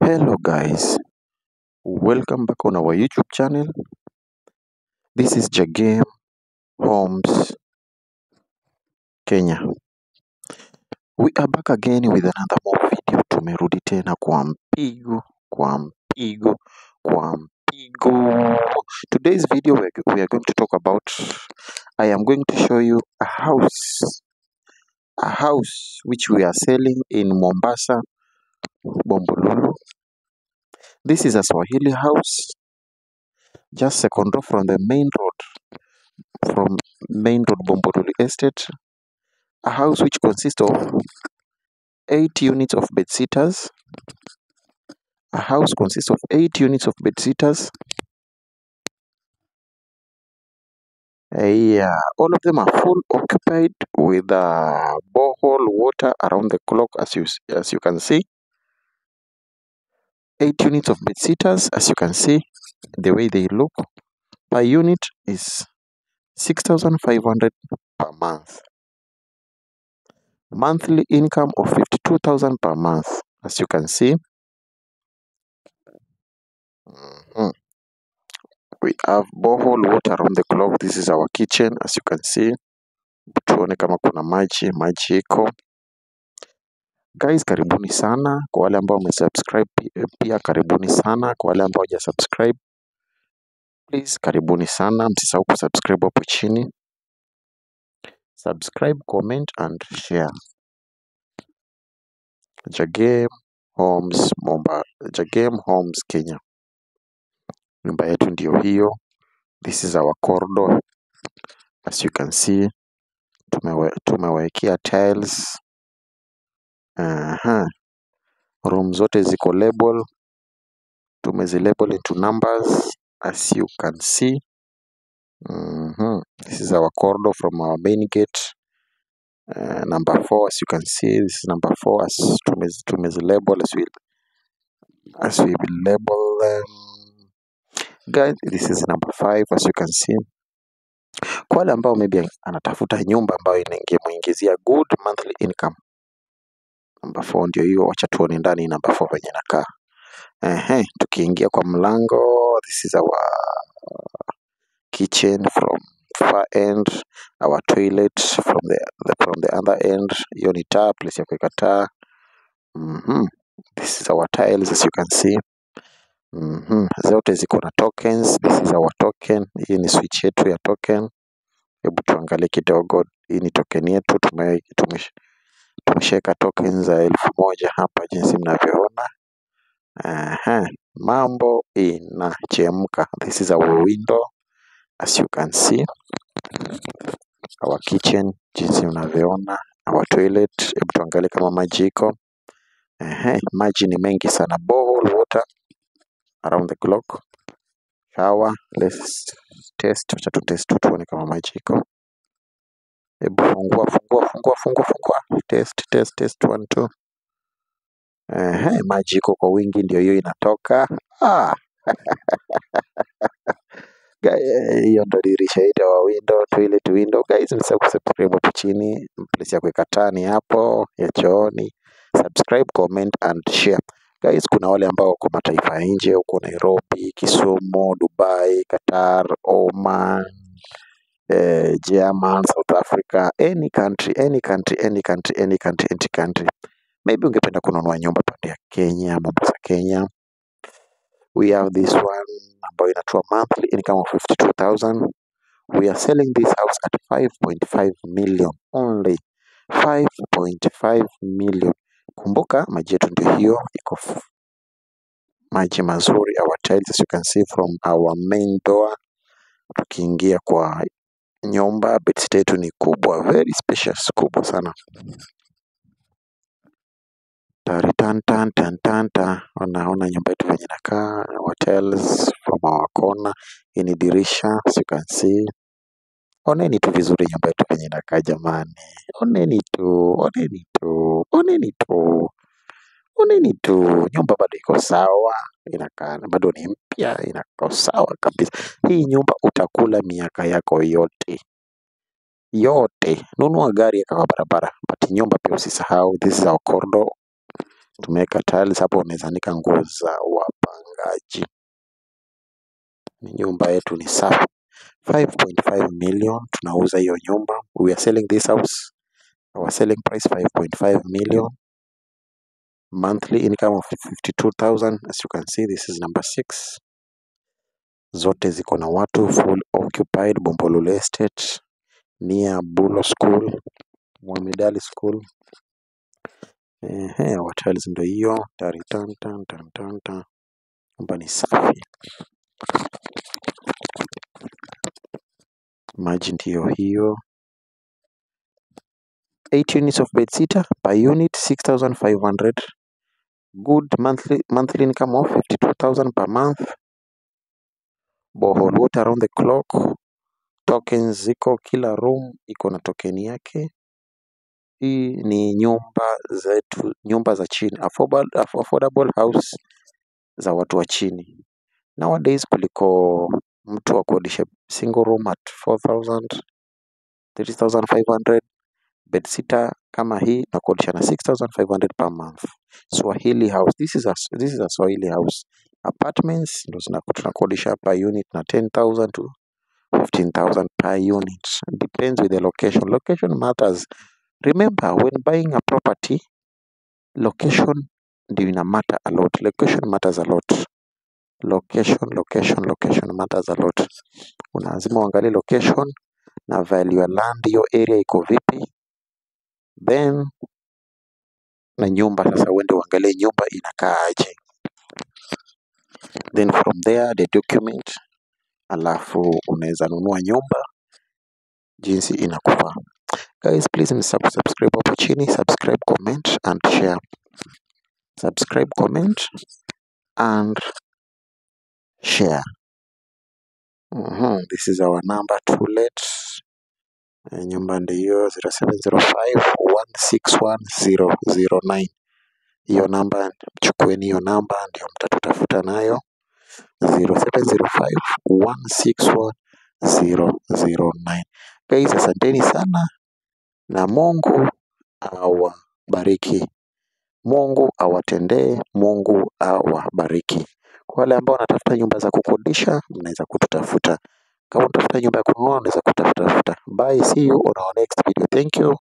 Hello guys, welcome back on our YouTube channel. This is Jagame Homes Kenya. We are back again with another more video. Tumerudi tena kwa mpigo. Today's video we are going to talk about, I am going to show you a house which we are selling in Mombasa, Bombolulu. This is a Swahili house, just second row from the main road Bombolulu Estate. A house which consists of 8 units of bed-sitters. A house consists of 8 units of bed-sitters. All of them are full occupied with borehole water around the clock, as you can see. 8 units of bed-sitters, as you can see, the way they look. Per unit is 6,500 per month. Monthly income of 52,000 per month, as you can see. We have borehole water around the clock. This is our kitchen, as you can see. Tuone kama kuna maji iko. Guys, karibuni sana kwa wale ambao wamesubscribe, pia karibuni sana kwa wale ambao hawajasubscribe. Please, karibuni sana, msisahau kusubscribe hapo chini. Subscribe, comment and share. Jagame Homes Kenya. Nyumba yetu ndio hiyo. This is our corridor, as you can see. Tumewekea tiles. Room zote ziko label. Tumezilabel into numbers, as you can see. This is our corridor from our main gate. Number 4, as you can see, this is number 4 as tumezilabel as we will label them. Guys, this is number 5, as you can see. Kwa wale ambao maybe anatafuta nyumba ambayo ingemuingizia good monthly income, number 4 ndio hiyo. Wacha tuone ndani number 4 venye inakaa. Tukiingia kwa mlango, this is our kitchen from far end, our toilet from the other end. Hiyo ni taa, place ya kuweka taa. This is our tiles, as you can see. Zote ziko na tokens. This is our token. Hii ni switch yetu ya token. Hebu tuangalie kidogo. Hii ni token yetu. Tumesheka tokens za 1,000 hapa, jinsi mnavyoona. Mambo inachemka. This is our window, as you can see. Our kitchen, jinsi mnavyoona. Our toilet. Hebu tuangalie kama maji iko. Maji ni mengi sana. Borehole water around the clock. Shower. Let's test. Wacha tu test tuone kama maji iko. Hebu fungua. Test 1 2. Maji iko kwa wingi, ndio hiyo inatoka. Hiyo ndo dirisha yetu ya window, toilet window. Guys, msisahau kusubscribe hapo chini. Place ya kuweka taa ni hapo ya chooni. Subscribe, comment and share. Guys, kuna wale ambao wako mataifa ya nje, huko Nairobi, Kisumu, Dubai, Qatar, Oman, German, South Africa, any country. Maybe ungependa kununua nyumba pande ya Kenya, Mombasa, Kenya. We have this one ambayo inatoa monthly income of 52,000. We are selling this house at 5.5 million only. 5.5 million. Kumbuka maji yetu ndio hiyo, iko maji mazuri. Our tiles, as you can see from our main door. Tukiingia kwa nyumba, bedsit yetu ni kubwa, very spacious, kubwa sana. Unaona nyumba yetu venye inakaa. Our tiles from our corner. Hii ni dirisha, as you can see. Oneni tu vizuri nyumba yetu venye inakaa jamani. Oneni tu. Nyumba bado iko sawa. Inakaa bado ni mpya, inakaa sawa kabisa. Hii nyumba utakula miaka yako yote. Nunua gari ya kwa barabara, but nyumba pia usisahau. This is our corridor. Tumeweka tiles hapo, unaweza anika nguo za wapangaji. Ni nyumba yetu ni safi. 5.5 million tunauza hiyo nyumba. We are selling this house. Our selling price 5.5 million. Monthly income of 52,000. As you can see, this is number 6. Zote ziko na watu, full occupied, Bombolulu Estate, near Bulo School, Mwamidali School. Hotels ndio hiyo. Nyumba ni safi. Maji ndio hiyo. 8 units of bedsitter per unit, 6,500. Good monthly income of 52,000 per month. Borehole water around the clock. Tokens ziko, kila room iko na token yake. Hii ni nyumba zetu, nyumba za chini, affordable house za watu wa chini. Nowadays kuliko mtu akodishe single room at 4,000, 3,500. Bedsitter kama hii nakodisha na 6,500 per month. Swahili house, this is a Swahili house. Apartments ndio tunakodisha per unit na 10,000 to 15,000 per unit. Depends with the location. Location matters. Remember, when buying a property, location ndio ina matter a lot. Location matters a lot. Location matters a lot. Lazima uangalie location na value ya land, hiyo area iko vipi. Then na nyumba sasa, uende uangalie nyumba inakaa aje. Then from there the document, alafu unaweza nunua nyumba jinsi inakufaa. Guys, please subscribe hapo chini, subscribe, comment and share. Subscribe, comment and share. This is our number to let. Nyumba ndio 0705161009. Hiyo namba, chukueni hiyo namba ndio mtatutafuta nayo. 0705161009. Guys, asanteni sana na Mungu awabariki. Mungu awatendee, Mungu awabariki. Kwa wale ambao wanatafuta nyumba za kukodisha, mnaweza kututafuta. Kama unatafuta nyumba ya kununua, unaweza kutafuta. Bye, see you on our next video. Thank you.